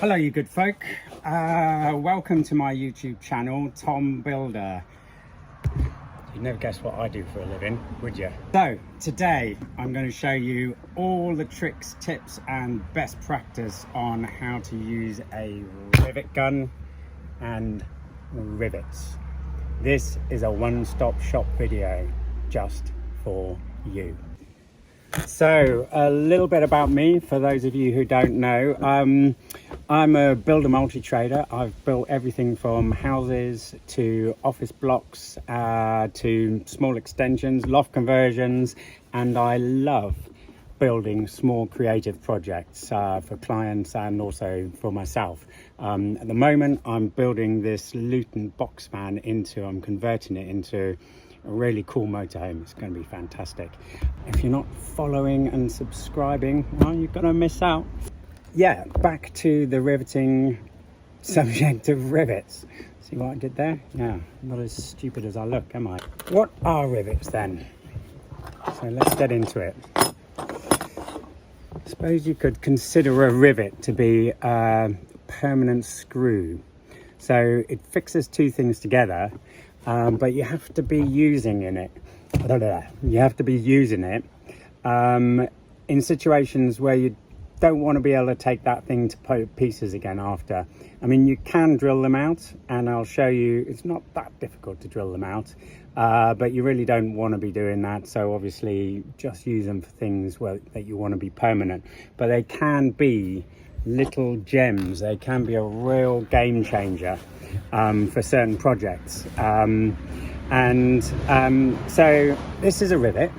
Hello you good folk, welcome to my YouTube channel, Tom Builder. You'd never guess what I do for a living, would you? So today I'm going to show you all the tricks, tips and best practice on how to use a rivet gun and rivets. This is a one-stop shop video just for you. So a little bit about me for those of you who don't know. I'm a builder multi-trader. I've built everything from houses to office blocks to small extensions, loft conversions, and I love building small creative projects for clients and also for myself. At the moment I'm building this Luton box fan I'm converting it into a really cool motorhome. It's going to be fantastic. If you're not following and subscribing, well, you're going to miss out. Yeah, back to the riveting subject of rivets. See what I did there? Yeah, not as stupid as I look, am I? What are rivets then? So let's get into it. I suppose you could consider a rivet to be a permanent screw. So it fixes two things together, but you have to be using it in situations where you don't want to be able to take that thing to pieces again after. I mean, you can drill them out, and I'll show you it's not that difficult to drill them out, but you really don't want to be doing that. So obviously just use them for things that you want to be permanent, but they can be little gems. They can be a real game changer for certain projects. So this is a rivet.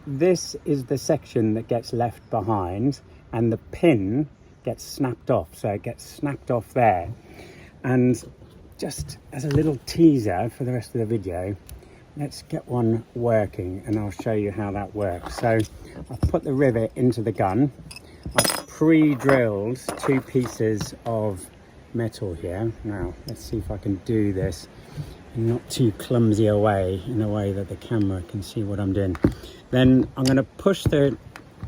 This is the section that gets left behind and the pin gets snapped off. So it gets snapped off there. And just as a little teaser for the rest of the video, let's get one working and I'll show you how that works. So I've put the rivet into the gun. I've pre-drilled two pieces of metal here. Now let's see if I can do this and not too clumsy in a way that the camera can see what I'm doing. Then I'm going to push the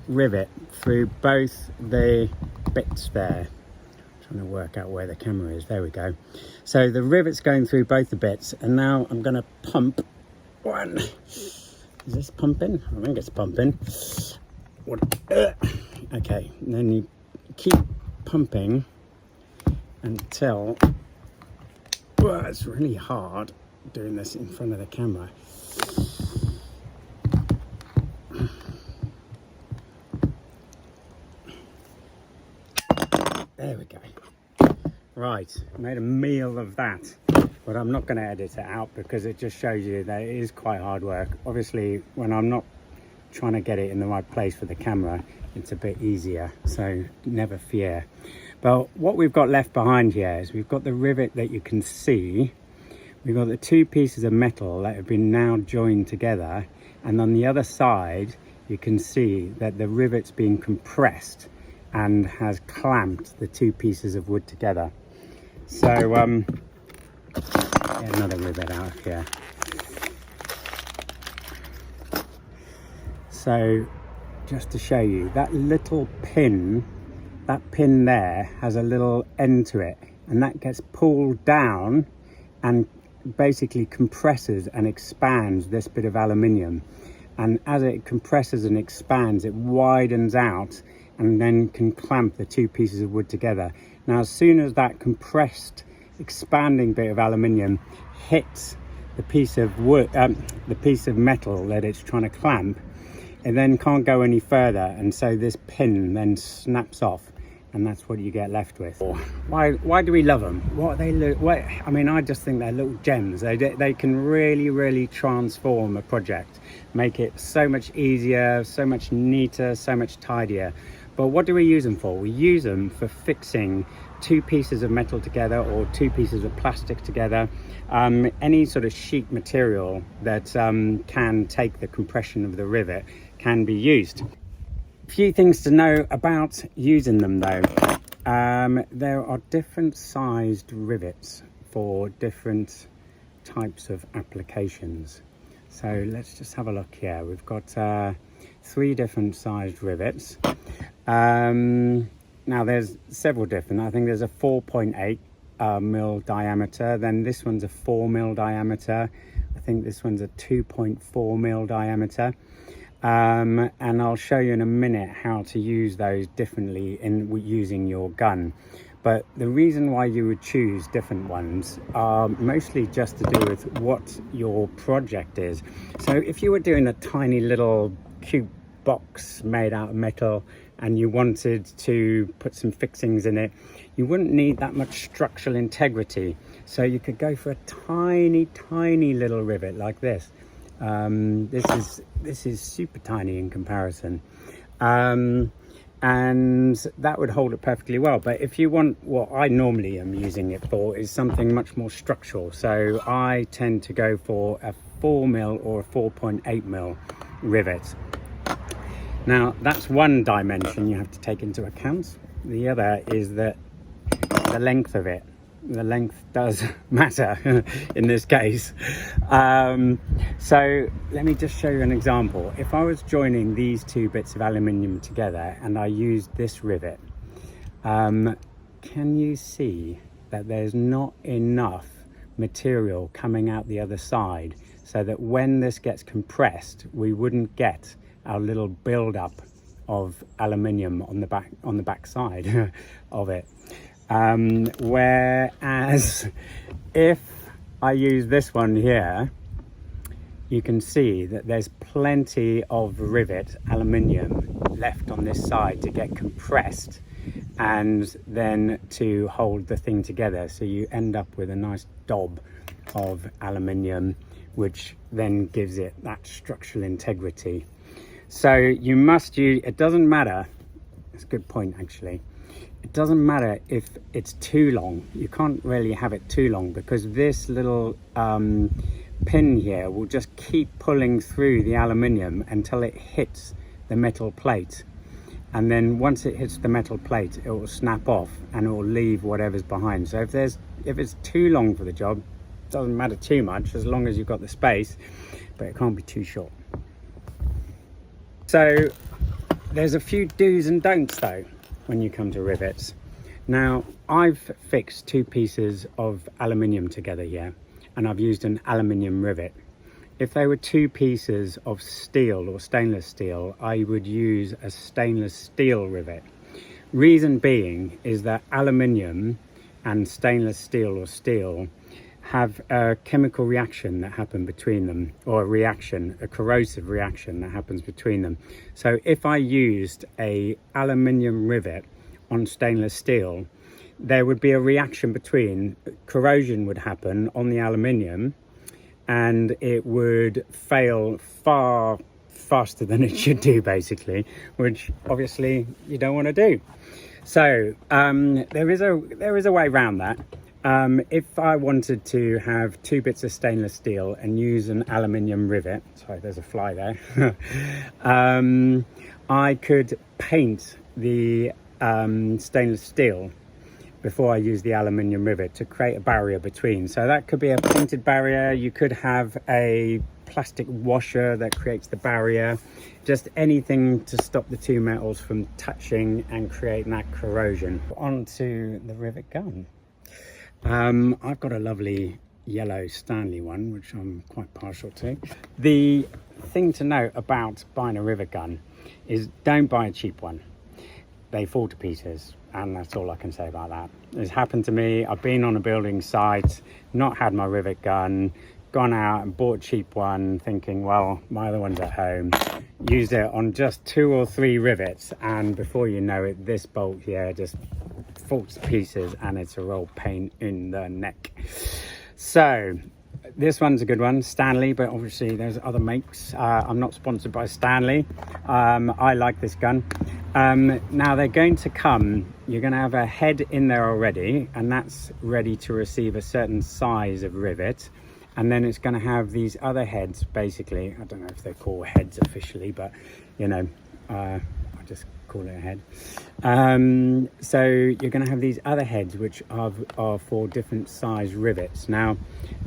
rivet through both the bits there. I'm trying to work out where the camera is. There we go. So the rivet's going through both the bits, and now I'm going to pump one. Is this pumping? I think it's pumping. Okay, and then you keep pumping until, well, it's really hard doing this in front of the camera. There we go. Right, made a meal of that, but I'm not going to edit it out because it just shows you that it is quite hard work. Obviously, when I'm not trying to get it in the right place for the camera, it's a bit easier, so never fear. But what we've got left behind here is we've got the rivet that you can see. We've got the two pieces of metal that have been now joined together, and on the other side you can see that the rivet's been compressed and has clamped the two pieces of wood together. So get another rivet out of here. So just to show you, that little pin, that pin there has a little end to it, and that gets pulled down and basically compresses and expands this bit of aluminium. And as it compresses and expands, it widens out and then can clamp the two pieces of wood together. Now, as soon as that compressed, expanding bit of aluminium hits the piece of wood, the piece of metal that it's trying to clamp, it then can't go any further, and so this pin then snaps off, and that's what you get left with. Why do we love them? I mean, I just think they're little gems. They can really transform a project, make it so much easier, so much neater, so much tidier. But what do we use them for? We use them for fixing two pieces of metal together or two pieces of plastic together. Any sort of sheet material that can take the compression of the rivet can be used. A few things to know about using them though. There are different sized rivets for different types of applications. So let's just have a look here. We've got 3 different sized rivets. Now there's several different. I think there's a 4.8 mil diameter, then this one's a 4 mil diameter. I think this one's a 2.4 mil diameter. And I'll show you in a minute how to use those differently in using your gun. But the reason why you would choose different ones are mostly just to do with what your project is. So if you were doing a tiny little cube box made out of metal and you wanted to put some fixings in it, you wouldn't need that much structural integrity. So you could go for a tiny little rivet like this. This is super tiny in comparison. And that would hold it perfectly well. But if you want, what I normally am using it for is something much more structural. So I tend to go for a 4 mil or a 4.8 mil rivet. Now that's one dimension you have to take into account. The other is that the length of it. The length does matter in this case. So let me just show you an example. If I was joining these two bits of aluminium together and I used this rivet, can you see that there's not enough material coming out the other side so that when this gets compressed, we wouldn't get our little build-up of aluminium on the back side of it. Whereas if I use this one here, you can see that there's plenty of rivet aluminium left on this side to get compressed and then to hold the thing together. So you end up with a nice dob of aluminium, which then gives it that structural integrity. So you must use, it doesn't matter, it's a good point actually. It doesn't matter if it's too long. You can't really have it too long because this little pin here will just keep pulling through the aluminium until it hits the metal plate. And then once it hits the metal plate, it will snap off and it will leave whatever's behind. So if it's too long for the job, it doesn't matter too much as long as you've got the space, but it can't be too short. So there's a few do's and don'ts though when you come to rivets. Now I've fixed two pieces of aluminium together here and I've used an aluminium rivet. If they were two pieces of steel or stainless steel, I would use a stainless steel rivet. Reason being is that aluminium and stainless steel or steel have a chemical reaction that happens between them, or a corrosive reaction that happens between them. So if I used a aluminium rivet on stainless steel, there would be a reaction between, corrosion would happen on the aluminium and it would fail far faster than it should do basically, which obviously you don't want to do. So there is a way around that. If I wanted to have two bits of stainless steel and use an aluminium rivet, sorry, there's a fly there, I could paint the stainless steel before I use the aluminium rivet to create a barrier between. So that could be a painted barrier. You could have a plastic washer that creates the barrier, just anything to stop the two metals from touching and creating that corrosion. On to the rivet gun. I've got a lovely yellow Stanley one, which I'm quite partial to. The thing to note about buying a rivet gun is don't buy a cheap one. They fall to pieces, and that's all I can say about that. It's happened to me. I've been on a building site, not had my rivet gun, gone out and bought a cheap one thinking, well, my other one's at home, used it on just 2 or 3 rivets, and before you know it, this bolt here just falls to pieces and it's a real pain in the neck. So this one's a good one, Stanley, but obviously there's other makes. I'm not sponsored by Stanley. I like this gun. Now they're going to come, you're going to have a head in there already, and that's ready to receive a certain size of rivet. And then it's going to have these other heads, basically. I don't know if they're called heads officially, but you know, I just call it a head. So you're going to have these other heads, which are for different size rivets. Now,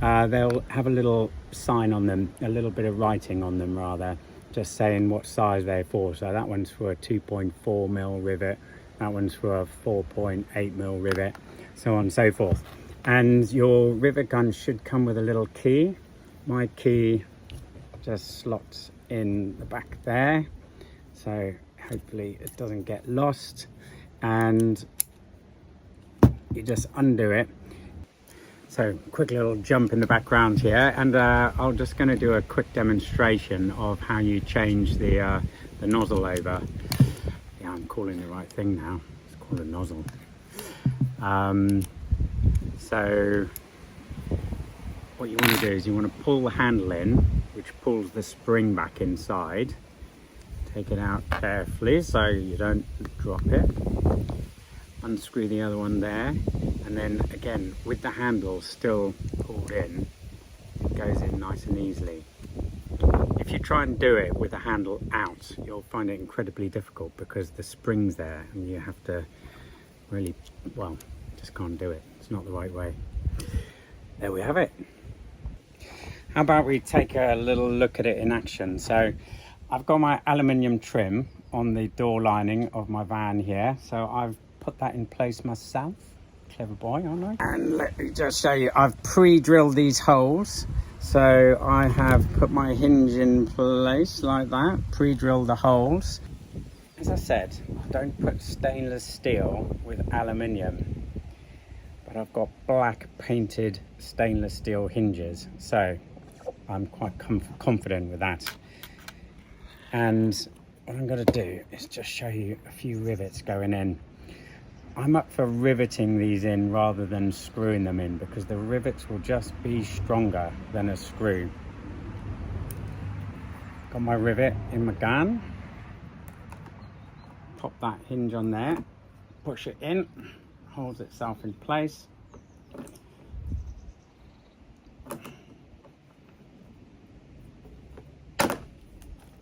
they'll have a little sign on them, a little bit of writing on them rather, just saying what size they're for. So that one's for a 2.4 mil rivet. that one's for a 4.8mm rivet, so on and so forth. And your rivet gun should come with a little key. My key just slots in the back there, so hopefully it doesn't get lost, and you just undo it. So quick little jump in the background here, and I'm just going to do a quick demonstration of how you change the nozzle over. Yeah, I'm calling the right thing now. It's called a nozzle. So what you want to do is you want to pull the handle in, which pulls the spring back inside. Take it out carefully so you don't drop it. Unscrew the other one there, and then again with the handle still pulled in, it goes in nice and easily. If you try and do it with the handle out, you'll find it incredibly difficult because the spring's there and you have to really, well, just can't do it. It's not the right way. There we have it. How about we take a little look at it in action? So I've got my aluminium trim on the door lining of my van here, so I've put that in place myself. Clever boy, aren't I? And let me just show you, I've pre-drilled these holes. So I have put my hinge in place like that, pre-drilled the holes. As I said, I don't put stainless steel with aluminium, but I've got black painted stainless steel hinges, so I'm quite confident with that. And what I'm going to do is just show you a few rivets going in. I'm up for riveting these in rather than screwing them in, because the rivets will just be stronger than a screw. Got my rivet in my gun. Pop that hinge on there, push it in, holds itself in place.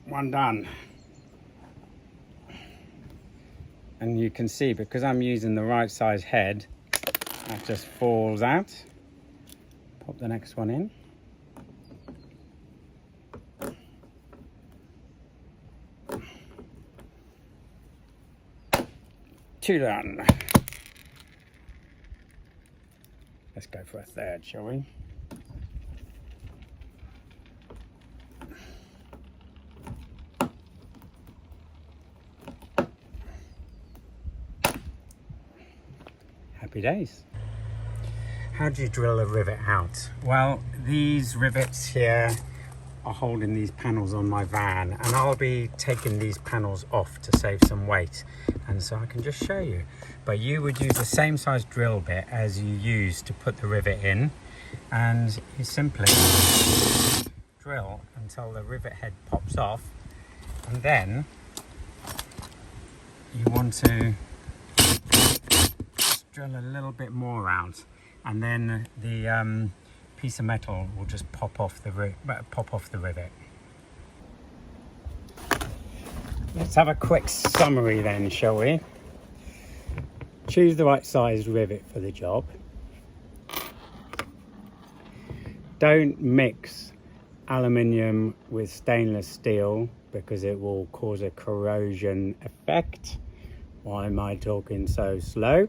One done. And you can see, because I'm using the right size head, that just falls out. Pop the next one in. Two done. Let's go for a third, shall we? Happy days. How do you drill a rivet out? Well, these rivets here are holding these panels on my van, and I'll be taking these panels off to save some weight, and so I can just show you. But you would use the same size drill bit as you use to put the rivet in, and you simply drill until the rivet head pops off, and then you want to drill a little bit more out, and then the piece of metal will just pop off the rivet. Let's have a quick summary then, shall we? Choose the right size rivet for the job. Don't mix aluminium with stainless steel because it will cause a corrosion effect. Why am I talking so slow?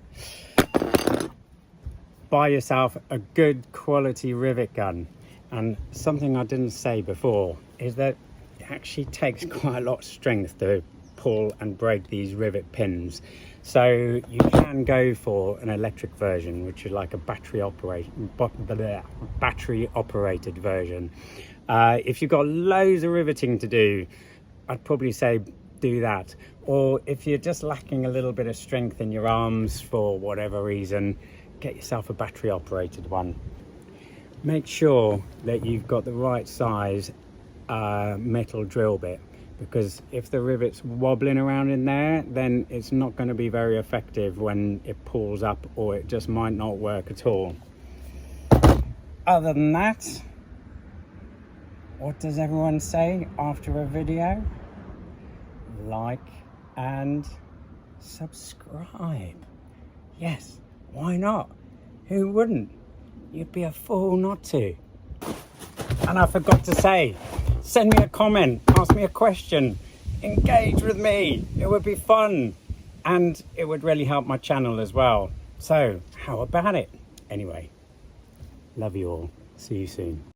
Buy yourself a good quality rivet gun. And something I didn't say before is that it actually takes quite a lot of strength to pull and break these rivet pins. So you can go for an electric version, which is like a battery operated version. If you've got loads of riveting to do, I'd probably say do that. Or if you're just lacking a little bit of strength in your arms for whatever reason, get yourself a battery operated one. Make sure that you've got the right size metal drill bit, because if the rivet's wobbling around in there, then it's not going to be very effective when it pulls up, or it just might not work at all. Other than that, what does everyone say after a video? Like and subscribe. Yes, why not? Who wouldn't? You'd be a fool not to. And I forgot to say, send me a comment, ask me a question, engage with me. It would be fun. and it would really help my channel as well. So how about it? Anyway, love you all. See you soon.